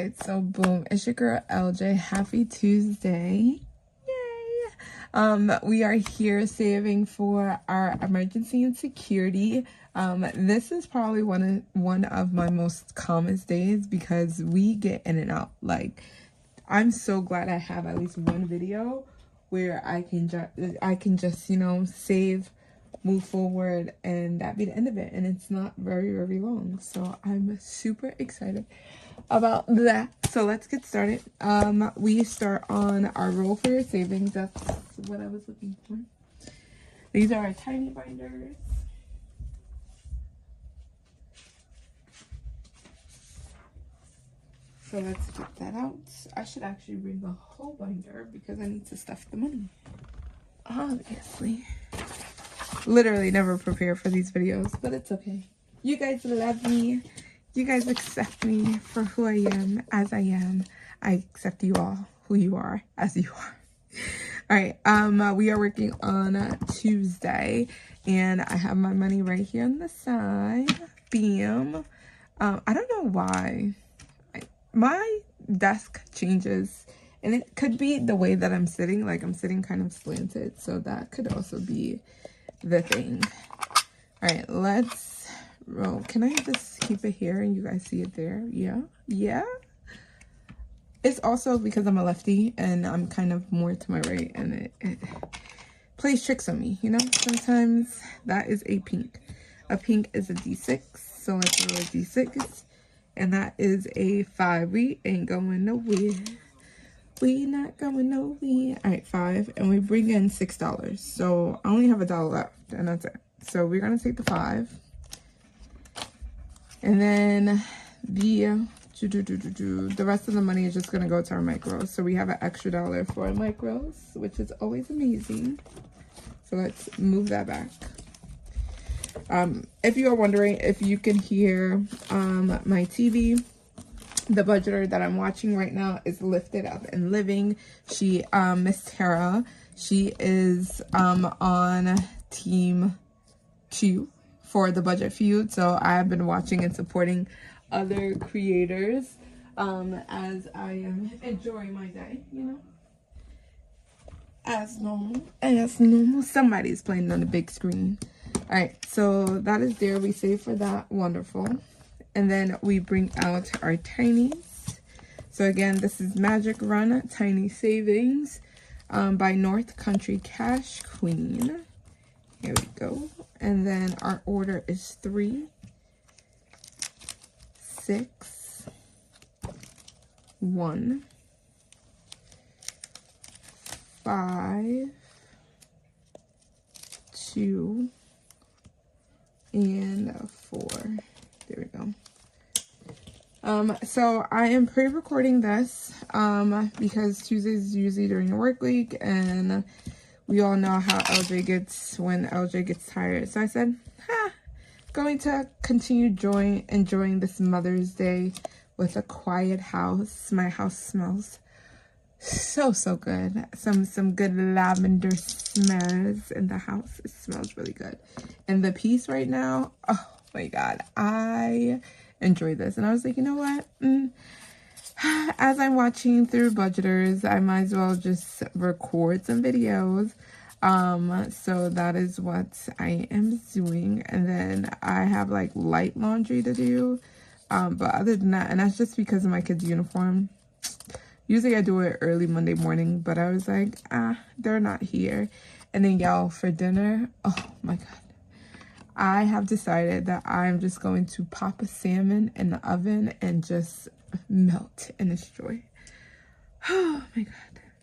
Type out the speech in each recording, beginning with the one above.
right, so boom, it's your girl LJ. Happy Tuesday. Yay. We are here saving for our emergency and security. This is probably one of my most calmest days because we get in and out. Like, I'm so glad I have at least one video where I can just, you know, save, move forward, and that be the end of it. And it's not very, very long. So I'm super excited about that. So let's get started. We start on our roll for your savings. That's what I was looking for. These are our tiny binders. So let's get that out. I should actually bring the whole binder because I need to stuff the money. Obviously. Literally never prepare for these videos, but it's okay. You guys love me. You guys accept me for who I am, as I am. I accept you all, who you are, as you are. All right, we are working on Tuesday, and I have my money right here on the side. Bam. I don't know why. My desk changes, and it could be the way that I'm sitting. Like, I'm sitting kind of slanted, so that could also be the thing. All right, let's roll. Can I just keep it here and you guys see it there? Yeah. It's also because I'm a lefty and I'm kind of more to my right, and it plays tricks on me, you know. Sometimes that is a pink. A pink is a D6, so let's roll a D6, and that is a 5. We ain't going nowhere. We not going nowhere. All right, 5, and we bring in $6. So I only have $1 left, and that's it. So we're gonna take the 5, and then the rest of the money is just gonna go to our micros. So we have an extra $1 for our micros, which is always amazing. So let's move that back. If you are wondering if you can hear my TV, the budgeter that I'm watching right now is Lifted Up and Living. She, Miss Tara, she is on Team 2 for the budget feud. So I have been watching and supporting other creators as I am enjoying my day, you know. As normal. Somebody's playing on the big screen. All right, so that is there. We save for that. Wonderful. And then we bring out our tinies. So again, this is Magic Run Tiny Savings by North Country Cash Queen. Here we go. And then our order is 3, 6, 1, 5, 2, and 4. There we go. So I am pre-recording this because Tuesdays is usually during the work week, and we all know how LJ gets when LJ gets tired. So I said, going to continue enjoying this Mother's Day with a quiet house. My house smells so good. Some good lavender smells in the house. It smells really good. And the piece right now, oh my God, I enjoy this. And I was like, you know what? As I'm watching through budgeters, I might as well just record some videos. So that is what I am doing. And then I have like light laundry to do. But other than that, and that's just because of my kids' uniform. Usually I do it early Monday morning, but I was like, they're not here. And then y'all, for dinner, oh my God. I have decided that I'm just going to pop a salmon in the oven and just melt and enjoy. Oh my God.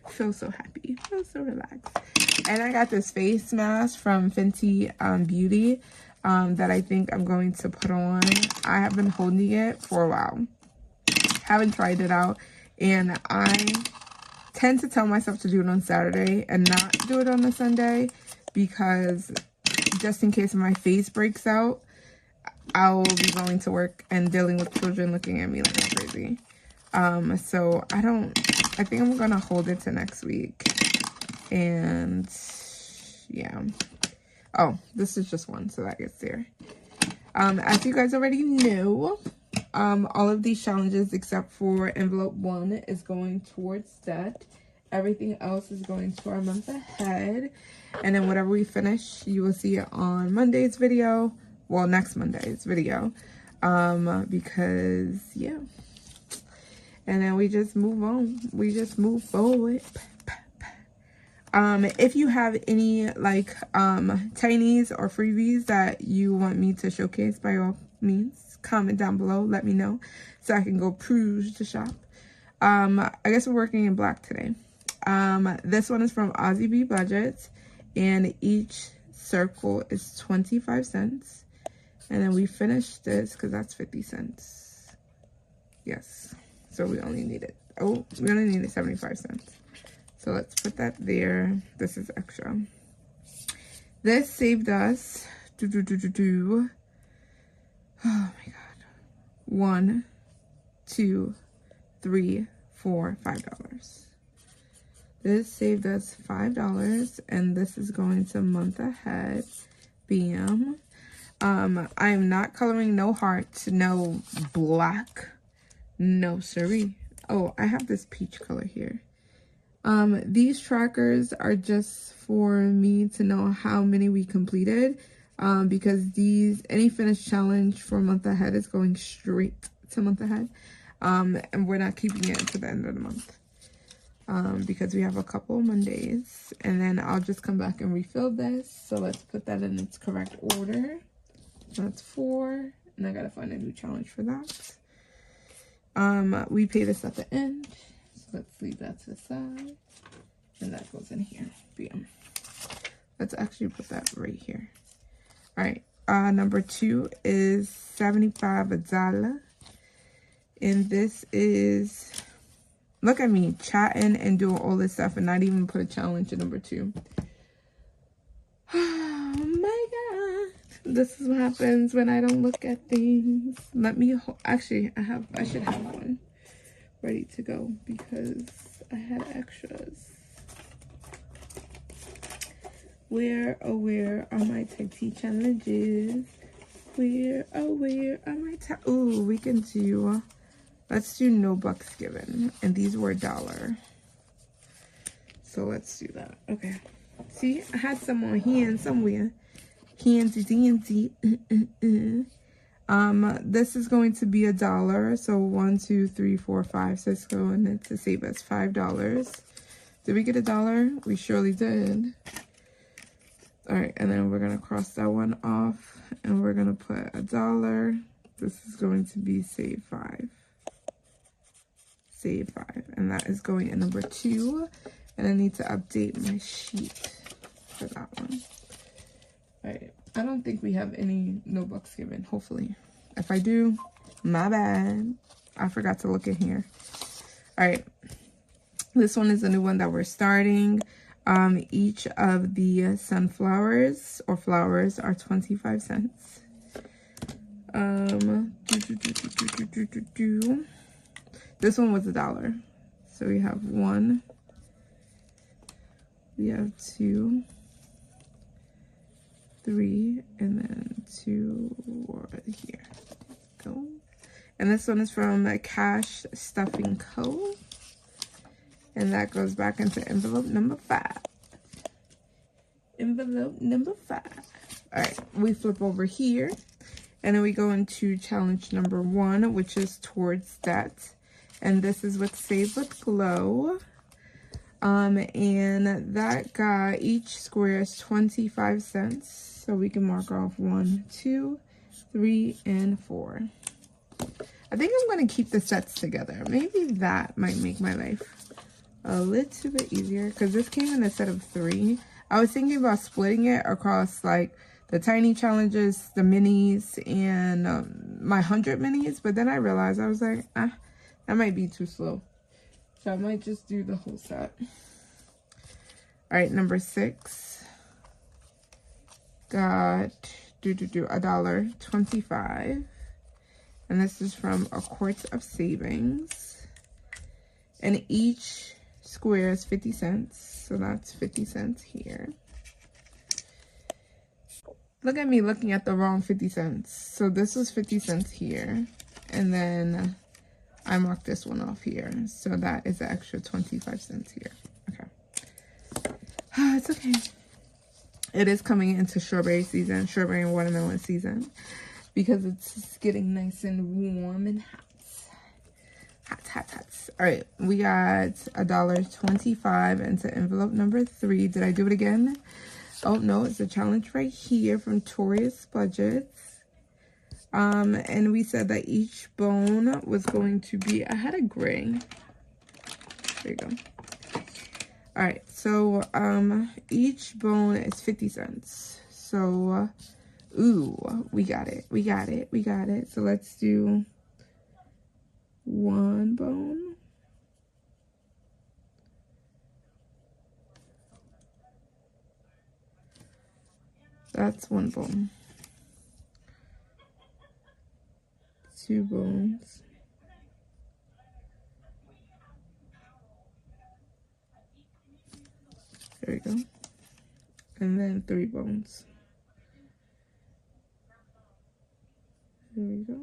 I feel so happy. I feel so relaxed. And I got this face mask from Fenty Beauty that I think I'm going to put on. I have been holding it for a while. Haven't tried it out. And I tend to tell myself to do it on Saturday and not do it on a Sunday because just in case my face breaks out, I'll be going to work and dealing with children looking at me like I'm crazy. So I think I'm gonna hold it to next week. And yeah. Oh, this is just one, so that gets there. As you guys already know, all of these challenges except for envelope 1 is going towards that. Everything else is going to our month ahead. And then whatever we finish, you will see it on Monday's video. Well, next Monday's video. Because, yeah. And then we just move on. We just move forward. If you have any, like, tinies or freebies that you want me to showcase, by all means, comment down below. Let me know so I can go peruse the shop. I guess we're working in black today. This one is from Aussie B Budgets, and each circle is 25 cents. And then we finished this because that's 50 cents. Yes. So we only needed, we only needed 75 cents. So let's put that there. This is extra. This saved us, oh my God. 1, 2, 3, 4, $5. This saved us $5, and this is going to month ahead. Bam. I am not coloring no hearts, no black, no siree. Oh, I have this peach color here. These trackers are just for me to know how many we completed, because any finished challenge for month ahead is going straight to month ahead, and we're not keeping it to the end of the month. Because we have a couple Mondays, and then I'll just come back and refill this. So let's put that in its correct order. That's 4, and I gotta find a new challenge for that. We pay this at the end, so let's leave that to the side, and that goes in here. Bam. Let's actually put that right here. All right, number 2 is $75, and this is, look at me chatting and doing all this stuff and not even put a challenge in number 2. Oh my God. This is what happens when I don't look at things. Let me, actually, I should have one ready to go because I had extras. Where, oh, where are my Tati challenges? Where, oh, where are my ooh, we can do, let's do no bucks given. And these were $1. So let's do that. Okay. See, I had some on hand somewhere. Handy dandy. This is going to be $1. So 1, 2, 3, 4, 5, 6 going to save us $5. Did we get $1? We surely did. All right, and then we're gonna cross that one off, and we're gonna put $1. This is going to be save 5. Save 5, and that is going in number 2. And I need to update my sheet for that one. All right, I don't think we have any no bucks given, hopefully. If I do, my bad. I forgot to look in here. All right, this one is a new one that we're starting. Each of the sunflowers or flowers are 25 cents. This one was $1. So we have 1, we have 2, 3, and then 2 here. Go. And this one is from Cash Stuffing Co. And that goes back into envelope number 5. Envelope number 5. All right, we flip over here. And then we go into challenge number 1, which is towards that. And this is with Save with Glow. And that got each square is 25 cents. So we can mark off 1, 2, 3, and 4. I think I'm going to keep the sets together. Maybe that might make my life a little bit easier, because this came in a set of 3. I was thinking about splitting it across like the tiny challenges, the minis, and my 100 minis, but then I realized, I was like, that might be too slow, so I might just do the whole set. All right, number 6 got $1.25, and this is from A Quart of Savings, and each square is 50 cents, so that's 50 cents here. Look at me looking at the wrong 50 cents. So this was 50 cents here, and then I marked this one off here. So that is an extra 25 cents here. Okay. It's okay. It is coming into strawberry season, strawberry and watermelon season, because it's getting nice and warm and hot. Hot. All right, we got $1.25 into envelope number 3. Did I do it again? Oh no, it's a challenge right here from Tori's Budgets. And we said that each bone was going to be, I had a gray. There you go. All right, so each bone is 50 cents. So, ooh, we got it. So let's do 1 bone. That's 1 bone. 2 bones. There we go. And then 3 bones. There we go.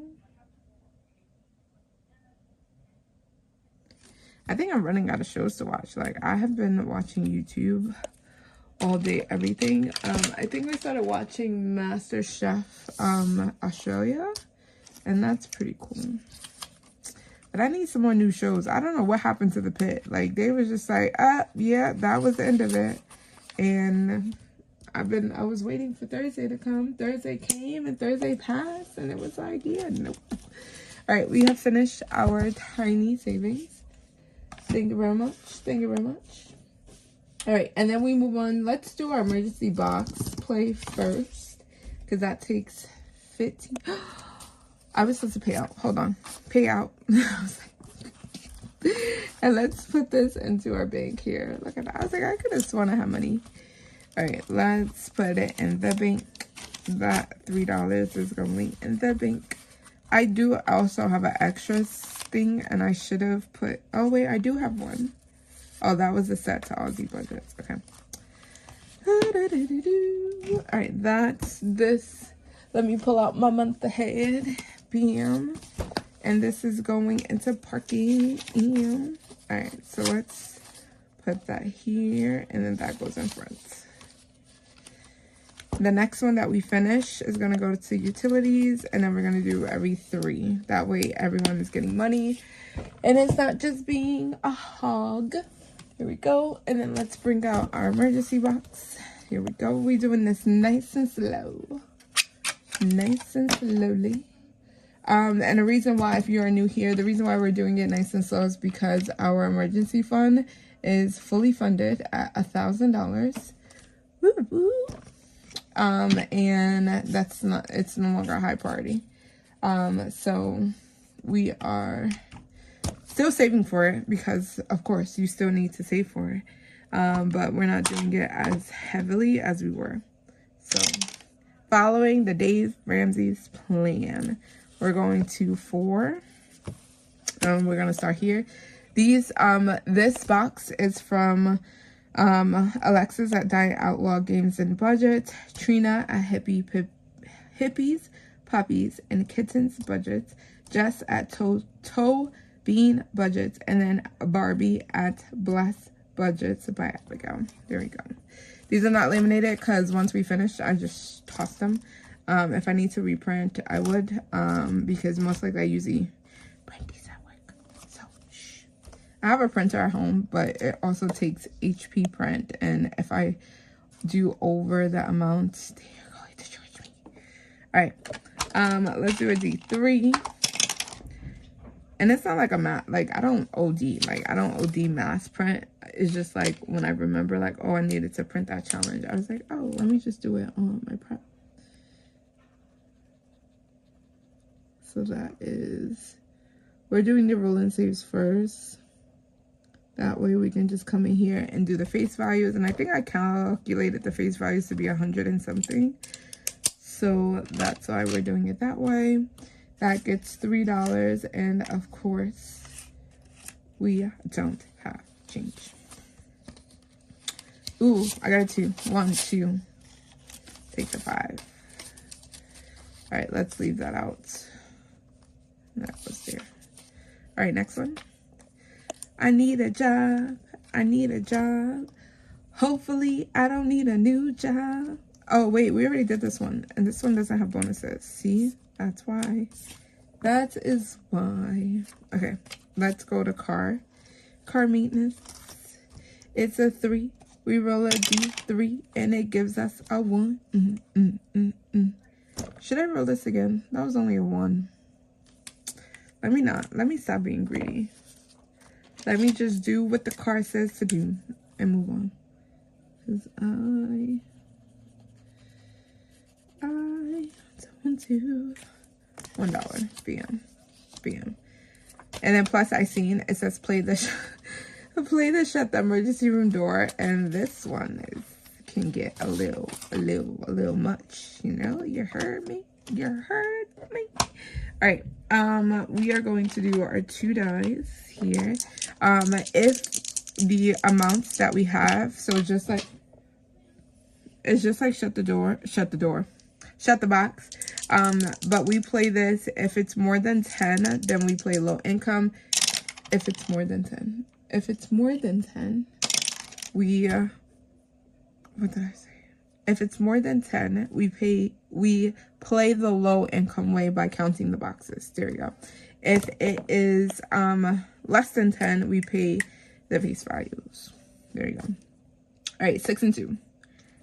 I think I'm running out of shows to watch. Like, I have been watching YouTube all day, everything. I think I started watching Master Chef Australia, and that's pretty cool. But I need some more new shows. I don't know what happened to The Pit. Like, they was just like, yeah, that was the end of it. And I was waiting for Thursday to come. Thursday came and Thursday passed, and it was like, yeah, nope. All right, we have finished our tiny savings. Thank you very much. Thank you very much. All right, and then we move on. Let's do our emergency box play first, because that takes 15. I was supposed to pay out. Hold on. Pay out. I was like, and let's put this into our bank here. Look at that. I was like, I could have sworn I had money. All right, let's put it in the bank. That $3 is going in the bank. I do also have an extra thing, and I should have put, oh wait, I do have one. Oh, that was the set to Aussie Budgets. Okay. All right, that's this. Let me pull out my month ahead. Bam. And this is going into parking. All right, so let's put that here, and then that goes in front. The next one that we finish is going to go to utilities, and then we're going to do every 3. That way everyone is getting money, and it's not just being a hog. Here we go. And then let's bring out our emergency box. Here we go. We're doing this nice and slow. Nice and slowly. And the reason why, if you are new here, the reason why we're doing it nice and slow is because our emergency fund is fully funded at $1,000. And that's not, it's no longer a high priority. So we are still saving for it, because of course you still need to save for it. But we're not doing it as heavily as we were. So following the Dave Ramsey's plan, we're going to 4. We're going to start here. These, this box is from Alexis at Diet Outlaw Games and Budget, Trina at Hippies, Puppies, and Kittens Budgets, Jess at Toe Bean Budgets, and then Barbie at Bless Budgets by Abigail. There we go. These are not laminated because once we finish, I just toss them. If I need to reprint, I would, because most likely I usually print these at work. So, shh. I have a printer at home, but it also takes HP print, and if I do over the amount, they're going to charge me. All right, let's do a D3. And it's not like a math, like I don't OD mass print. It's just like when I remember, like, oh, I needed to print that challenge, I was like, oh, let me just do it on my prep. So that is, we're doing the roll and saves first. That way we can just come in here and do the face values. And I think I calculated the face values to be 100 and something. So that's why we're doing it that way. That gets $3. And of course, we don't have change. Ooh, I got a 2. 1, 2. Take the 5. All right, let's leave that out. That was there. All right, next one. I need a job. I need a job. Hopefully, I don't need a new job. Oh, wait, we already did this one. And this one doesn't have bonuses. See? That's why. That is why. Okay, let's go to car. Car maintenance. It's a 3. We roll a D3 and it gives us a 1. Should I roll this again? That was only a 1. Let me not. Let me stop being greedy. Let me just do what the car says to do and move on. Because I want to $1. Bam. Bam. And then plus I seen it says play the shut the emergency room door, and this one can get a little much, you know. You heard me. You heard me. All right. We are going to do our 2 dies here. If the amounts that we have, so it's just like shut the box. But we play this if it's more than 10, then we play low income. If it's more than 10, we what did I say? If it's more than 10, we play the low income way by counting the boxes. There you go. If it is less than 10, we pay the face values. There you go. All right, 6 and 2.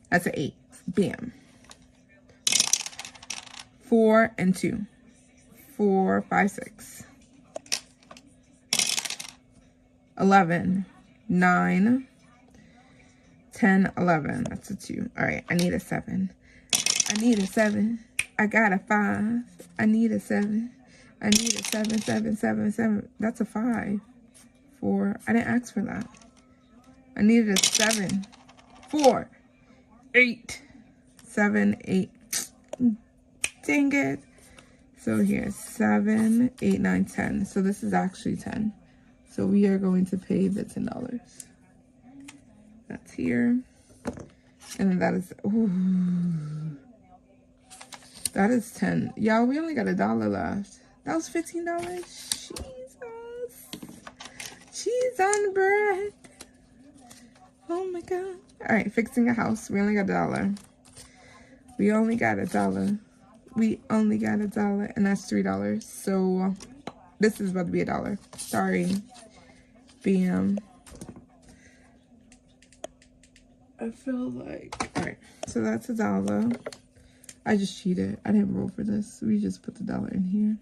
That's an 8. Bam. 4 and 2. 4, 5, 6. 11, 9, 10, 11. That's a 2. All right, I need a 7. I need a 7. I got a 5. I need a 7. I need a 7, 7, 7, 7. That's a 5. 4. I didn't ask for that. I needed a 7. 4, 8, 7, 8. Dang it. So here, 7, 8, 9, 10. So this is actually 10. So we are going to pay the $10. That's here. And then that is, ooh, that is 10. Y'all, we only got $1 left. That was $15. Jesus. Cheese on bread. Oh my God. All right, fixing a house. We only got $1. We only got $1. We only got $1, and that's $3. So this is about to be $1. Sorry. Bam. I feel like, all right, so that's $1. I just cheated. I didn't roll for this. We just put the $1 in here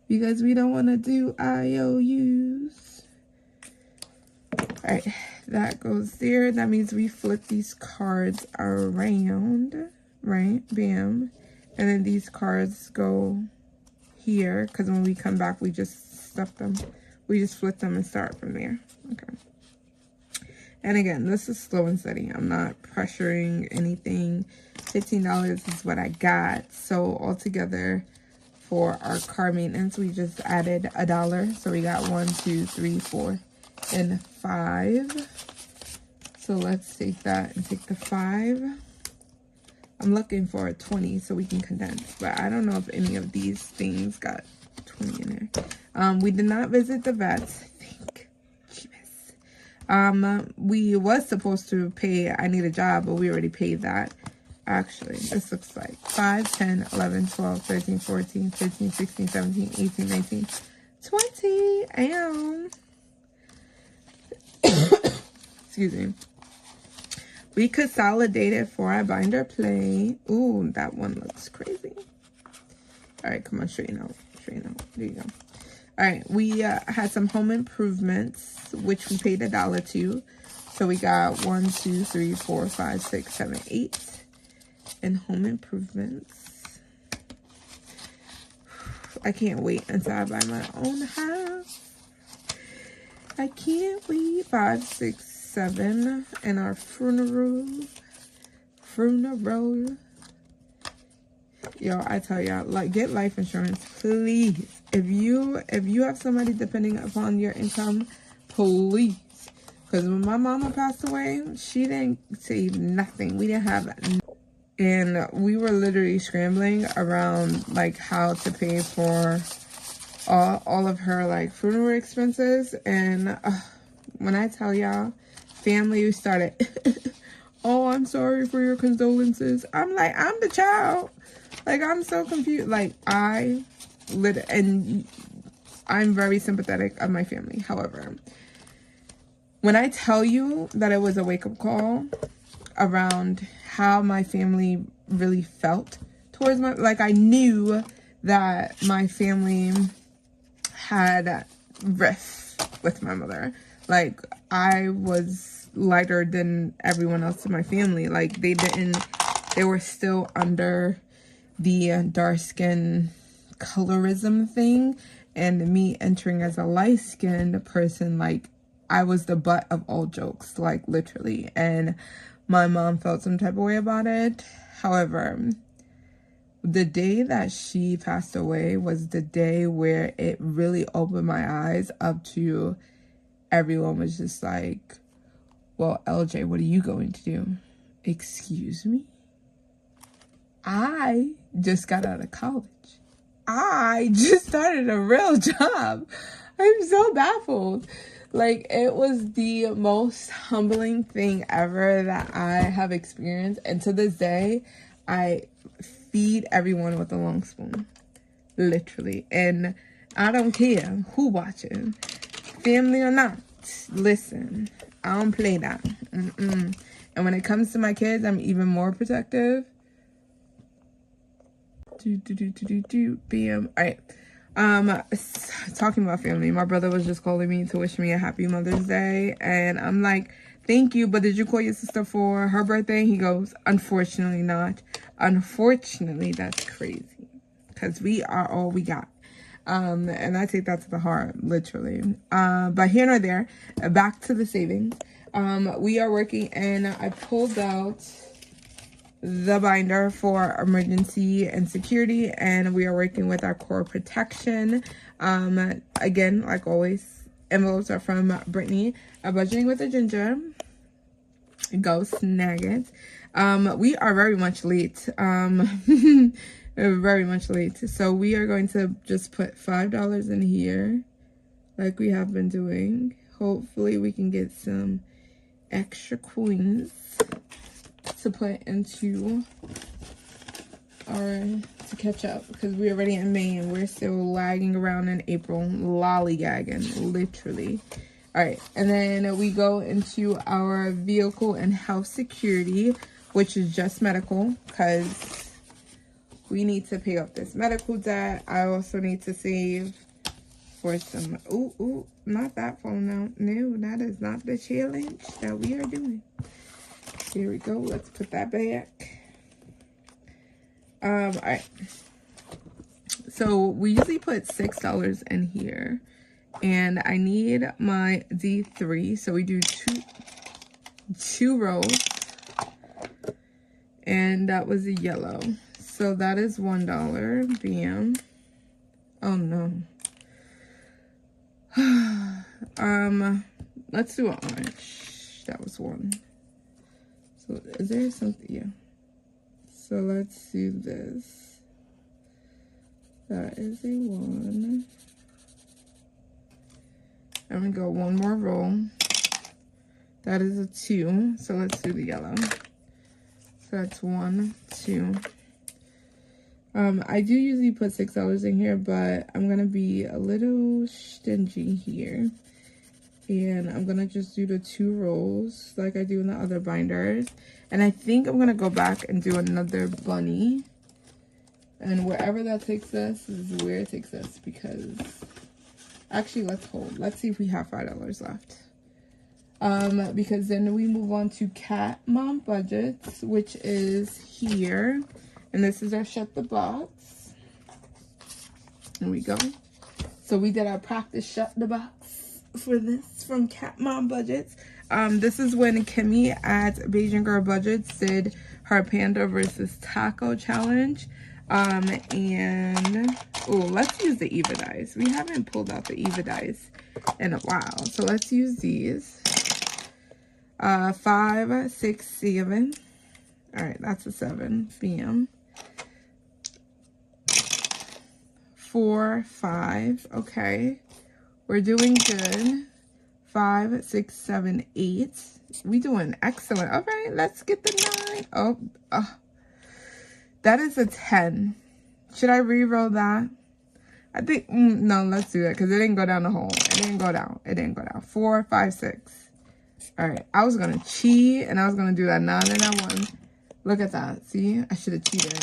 because we don't want to do IOUs. All right, that goes there. That means we flip these cards around, right? Bam. And then these cards go here because when we come back, we just stuff them. We just flip them and start from there. Okay. And again, this is slow and steady. I'm not pressuring anything. $15 is what I got. So altogether for our car maintenance, we just added $1. So we got 1, 2, 3, 4, and 5. So let's take that and take the 5. I'm looking for a 20 so we can condense. But I don't know if any of these things got 20 in there. We did not visit the vets, I think. We was supposed to pay I need a job, but we already paid that. Actually, this looks like 5, 10, 11, 12, 13, 14, 15, 16, 17, 18, 19, 20. Excuse me. We consolidated for a binder play. Ooh, that one looks crazy. All right, come on, straighten out. Straighten out. There you go. All right, we had some home improvements, which we paid $1 to. So we got 1, 2, 3, 4, 5, 6, 7, 8 in home improvements. I can't wait until I buy my own house. I can't wait. 5, 6, 7 in our funeral. Yo, I tell y'all, like, get life insurance, please. If you have somebody depending upon your income, please. Because when my mama passed away, she didn't save nothing. We didn't have nothing. And we were literally scrambling around, like, how to pay for all of her like funeral expenses. And when I tell y'all, family started, oh, I'm sorry for your condolences. I'm like, I'm the child. Like, I'm so confused. Like, and I'm very sympathetic of my family. However, when I tell you that it was a wake-up call around how my family really felt towards like, I knew that my family had riff with my mother. Like, I was lighter than everyone else in my family. Like, they were still under the dark skin colorism thing, and me entering as a light-skinned person, like, I was the butt of all jokes, like, literally. And my mom felt some type of way about it. However, the day that she passed away was the day where it really opened my eyes up to everyone was just like, well, LJ, what are you going to do? Excuse me? I just got out of college. I just started a real job. I'm so baffled. Like, it was the most humbling thing ever that I have experienced. And to this day, I feed everyone with a long spoon. Literally. And I don't care who watching. Family or not. Listen, I don't play that. And when it comes to my kids, I'm even more protective. Bam. All right. Talking about family, my brother was just calling me to wish me a happy Mother's Day, and I'm like, thank you, but did you call your sister for her birthday? He goes, unfortunately not. Unfortunately, that's crazy, because we are all we got. And I take that to the heart, literally. But here nor there, back to the savings. We are working, and I pulled out the binder for emergency and security, and we are working with our core protection. Again, like always, envelopes are from Brittany, Budgeting with a Ginger. Go snag it. We are very much late. Very much late. So we are going to just put $5 in here like we have been doing. Hopefully we can get some extra coins to put into to catch up, because we're already in May and we're still lagging around in April, lollygagging, literally. All right, and then we go into our vehicle and health security, which is just medical, because we need to pay off this medical debt. I also need to save for some, ooh, not that phone now. No, that is not the challenge that we are doing. Here we go. Let's put that back. All right. So we usually put $6 in here, and I need my D3. So we do two rows, and that was a yellow. So that is $1. Bam. Oh no. Let's do an orange. That was one. So is there something? Yeah. So let's do this. That is a 1. And we go one more roll. That is a 2. So let's do the yellow. So that's 1, 2. I do usually put $6 in here, but I'm gonna be a little stingy here. And I'm gonna just do the 2 rolls like I do in the other binders. And I think I'm gonna go back and do another bunny. And wherever that takes us is where it takes us, because actually let's hold. Let's see if we have $5 left. Because then we move on to Cat Mom Budgets, which is here. And this is our Shut the Box. Here we go. So we did our practice Shut the Box for this from Cat Mom Budgets. This is when Kimmy at Beijing Girl Budgets did her Panda versus Taco challenge. And let's use the Eva dice. We haven't pulled out the Eva dice in a while, so let's use these. 5, 6, 7. All right, that's a 7. Bam. 4, 5. Okay. We're doing good. 5, 6, 7, 8. We doing excellent. All right, let's get the 9. Oh, that is a 10. Should I re-roll that? I think, no, let's do that because it didn't go down the hole. It didn't go down. It didn't go down. 4, 5, 6. All right, I was going to cheat and I was going to do that 9 and that 1. Look at that. See, I should have cheated.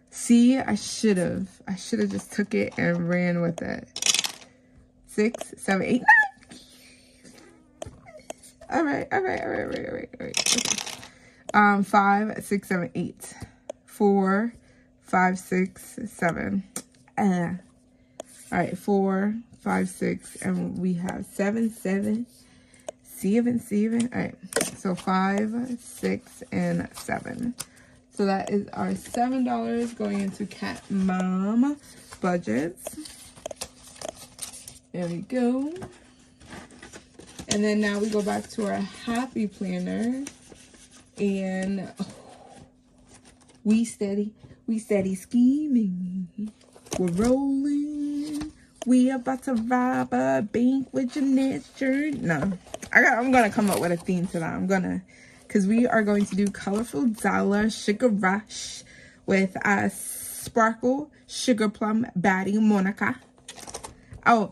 See, I should have just took it and ran with it. 6, 7, 8, 9. All right. Okay. 5, 6, 7, 8. 4, 5, 6, 7. All right, 4, 5, 6, and we have 7, 7. 7. All right, so 5, 6, and 7. So that is our $7 going into Cat Mom budgets. There we go. And then now we go back to our happy planner, and we steady scheming. We're rolling. We about to rob a bank with Jeanette's shirt. No, I'm gonna come up with a theme to that. Because we are going to do Colorful Dollar Sugar Rush with Sparkle Sugar Plum Baddie Monica. Oh,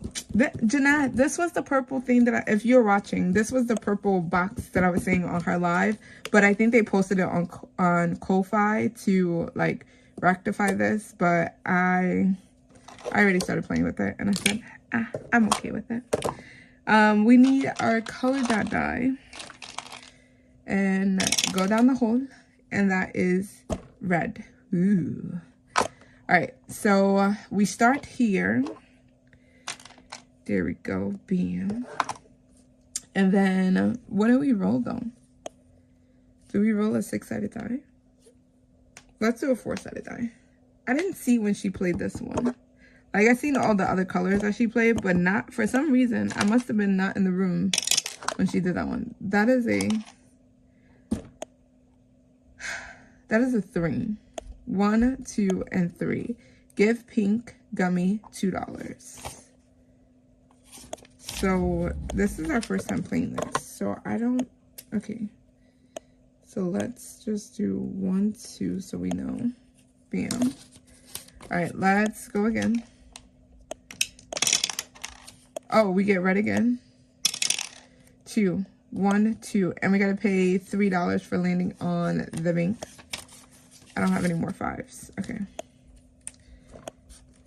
Jeanette, this was the purple thing that if you're watching, this was the purple box that I was saying on her live, but I think they posted it on Ko-Fi to like rectify this, but I already started playing with it and I said, I'm okay with it. We need our color dot die and go down the hole, and that is red. Ooh. All right, so we start here. There we go, bam. And then, what do we roll though? Do we roll a 6-sided die? Let's do a 4-sided die. I didn't see when she played this one. Like, I seen all the other colors that she played, but not, for some reason, I must have been not in the room when she did that one. That is a 3. 1, 2, and 3. Give pink gummy $2. So this is our first time playing this. So okay. So let's just do 1, 2 so we know. Bam. All right, let's go again. Oh, we get red again. 2, 1, 2, and we gotta pay $3 for landing on the bank. I don't have any more 5s. Okay.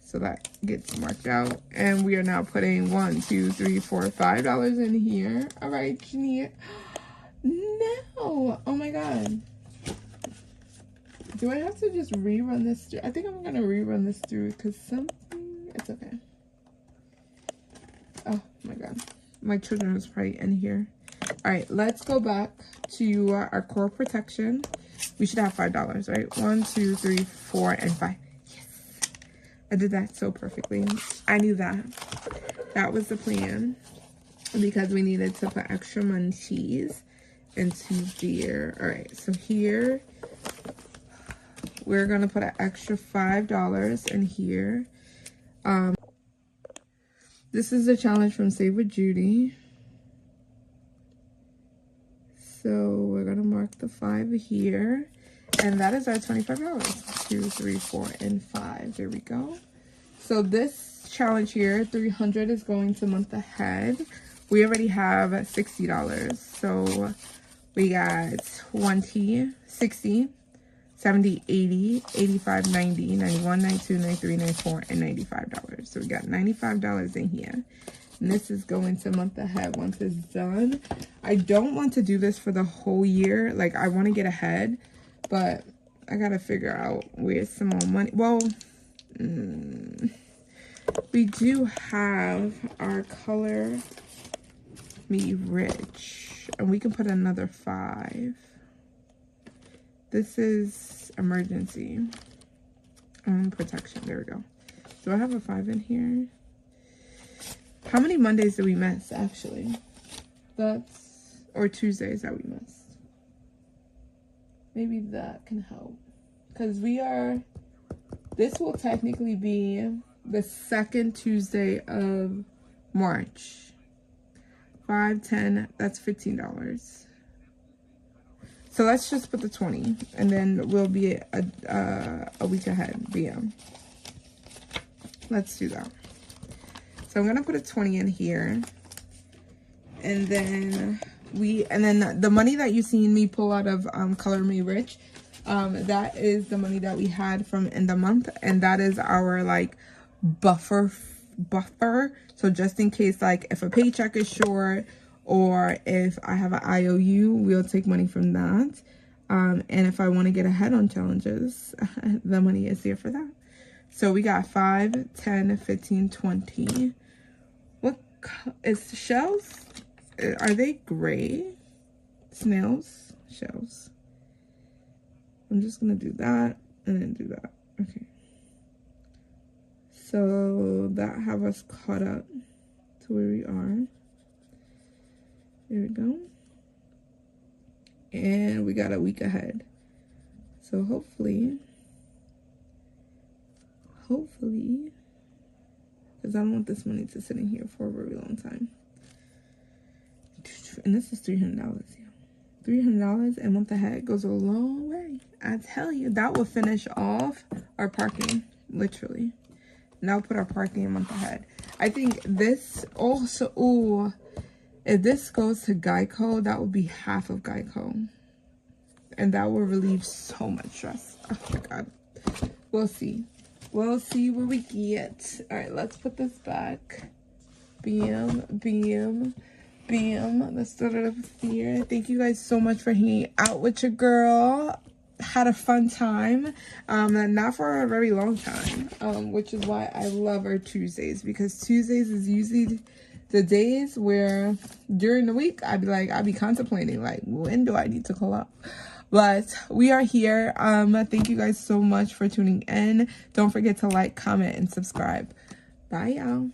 So that gets marked out. And we are now putting $1, 2, 3, 4, $5 in here. All right, Jeanette. No. Oh my God. Do I have to just rerun this through? I think I'm going to rerun this through because it's okay. Oh my God. My children was probably in here. All right, let's go back to our core protection. We should have $5, right? 1, 2, 3, 4, and 5. Yes. I did that so perfectly. I knew that. That was the plan. Because we needed to put extra munchies into there. All right, so here we're gonna put an extra $5 in here. This is a challenge from Save with Judy. So we're gonna mark the 5 here, and that is our $25. 2, 3, 4, and 5. There we go. So this challenge here, 300 is going to month ahead. We already have $60. So we got 20, 60, 70, 80, 85, 90, 91, 92, 93, 94, and $95. So we got $95 in here. And this is going to month ahead once it's done. I don't want to do this for the whole year. Like, I want to get ahead, but I got to figure out where's some more money. Well, we do have our Color Me Rich, and we can put another 5. This is emergency protection. There we go. Do I have a 5 in here? How many Mondays did we miss, actually? Or Tuesdays that we missed. Maybe that can help. Because this will technically be the second Tuesday of March. 5, 10, that's $15. So let's just put the 20, and then we'll be a week ahead. But yeah, let's do that. So I'm gonna put a 20 in here, and then the money that you seen me pull out of Color Me Rich, that is the money that we had from in the month, and that is our like buffer. So just in case, like if a paycheck is short, or if I have an IOU, we'll take money from that. And if I want to get ahead on challenges, the money is there for that. So we got 5, 10, 15, 20. What is the shells? Are they gray? Snails? Shells. I'm just going to do that and then do that. Okay. So that have us caught up to where we are. There we go. And we got a week ahead. So hopefully, because I don't want this money to sit in here for a very long time. And this is $300, yeah. $300 a month ahead goes a long way. I tell you, that will finish off our parking, literally. Now put our parking a month ahead. I think this also, ooh, if this goes to Geico, that would be half of Geico. And that will relieve so much stress. Oh my God. We'll see. We'll see where we get. All right, let's put this back. Bam, bam, bam. Let's start it up here. Thank you guys so much for hanging out with your girl. Had a fun time. Not for a very long time. Which is why I love our Tuesdays. Because Tuesdays is usually the days where during the week I'd be contemplating like, when do I need to call up? But we are here. Thank you guys so much for tuning in. Don't forget to like, comment, and subscribe. Bye, y'all.